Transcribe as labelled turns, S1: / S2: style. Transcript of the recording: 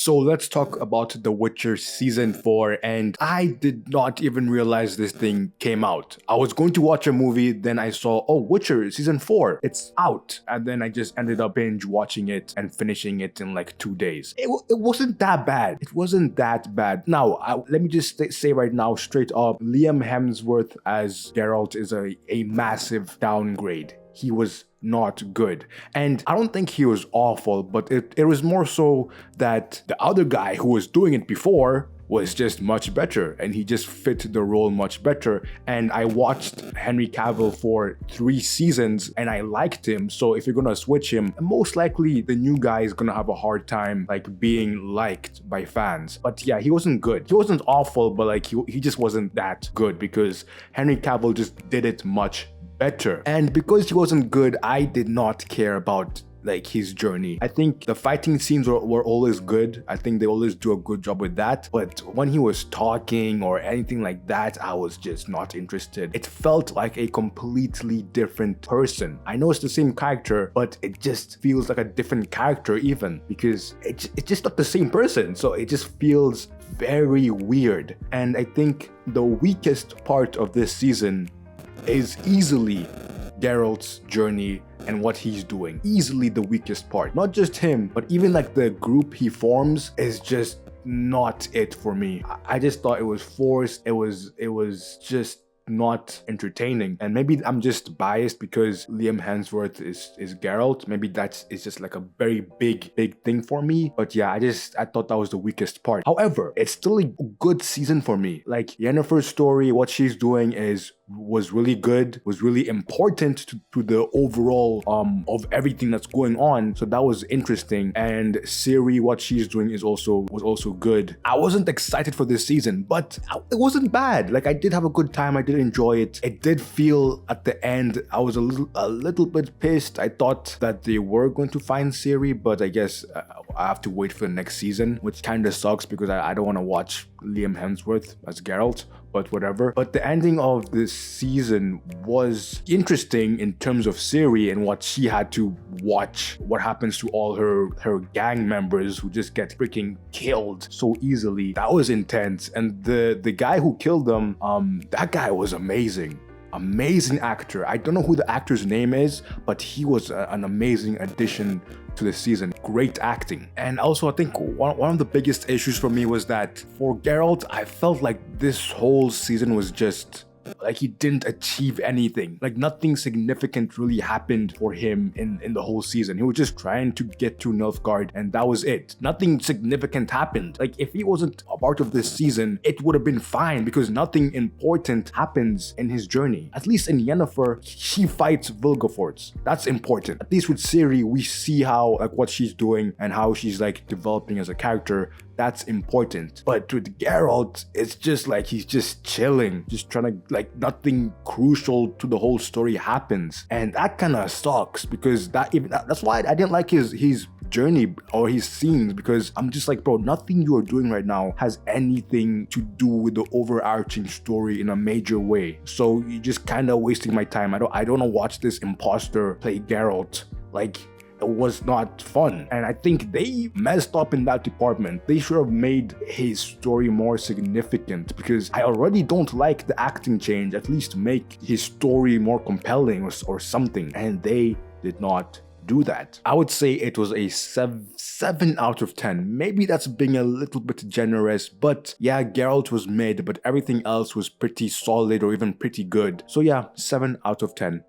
S1: So let's talk about The Witcher Season 4, and I did not even realize this thing came out. I was going to watch a movie, then I saw, oh, Witcher Season 4, it's out. And then I just ended up binge watching it and finishing it in like 2 days. It wasn't that bad. It wasn't that bad. Now, let me just say right now, straight up, Liam Hemsworth as Geralt is a massive downgrade. He was not good. And I don't think he was awful, but it was more so that the other guy who was doing it before was just much better, and he just fit the role much better. And I watched Henry Cavill for 3 seasons and I liked him. So if you're gonna switch him, most likely the new guy is gonna have a hard time like being liked by fans. But yeah, he wasn't good. He wasn't awful, but like he just wasn't that good because Henry Cavill just did it much better. And because he wasn't good, I did not care about like his journey. I think the fighting scenes were always good. I think they always do a good job with that. But when he was talking or anything like that, I was just not interested. It felt like a completely different person. I know it's the same character, but it just feels like a different character even because it's just not the same person. So it just feels very weird. And I think the weakest part of this season is easily Geralt's journey and what he's doing. Easily the weakest part. Not just him, but even like the group he forms is just not it for me. I just thought it was forced. It was just not entertaining. And maybe I'm just biased because Liam Hemsworth is Geralt. Maybe it's just like a very big thing for me. But yeah, I thought that was the weakest part. However, it's still a good season for me. Like Yennefer's story, what she's doing was really good, was really important to the overall of everything that's going on. So that was interesting. And Ciri, what she's doing was also good. I wasn't excited for this season, but it wasn't bad. Like I did have a good time. I did enjoy it. It did feel at the end I was a little bit pissed. I thought that they were going to find Ciri, but I guess I have to wait for the next season, which kind of sucks because I don't want to watch Liam Hemsworth as Geralt, but whatever. But the ending of this season was interesting in terms of Ciri and what she had to watch, what happens to all her gang members who just get freaking killed so easily. That was intense. And the guy who killed them, that guy was amazing. Amazing actor. I don't know who the actor's name is, but he was an amazing addition to the season. Great acting. And also I think one of the biggest issues for me was that for Geralt, I felt like this whole season was just like he didn't achieve anything. Like nothing significant really happened for him in the whole season. He was just trying to get to Nilfgaard and that was it. Nothing significant happened. Like if he wasn't a part of this season, it would have been fine because nothing important happens in his journey. At least in Yennefer, she fights Vilgefortz. That's important. At least with Ciri, we see how like what she's doing and how she's like developing as a character. That's important. But with Geralt, it's just like he's just chilling, just trying to like nothing crucial to the whole story happens. And that kind of sucks because that's why I didn't like his journey or his scenes, because I'm just like, bro, nothing you are doing right now has anything to do with the overarching story in a major way. So you're just kind of wasting my time. I don't want to watch this imposter play Geralt. Like, it was not fun. And I think they messed up in that department. They should have made his story more significant because I already don't like the acting change. At least make his story more compelling or something. And they did not do that. I would say it was a 7 out of 10. Maybe that's being a little bit generous, but yeah, Geralt was mid, but everything else was pretty solid or even pretty good. So yeah, 7 out of 10.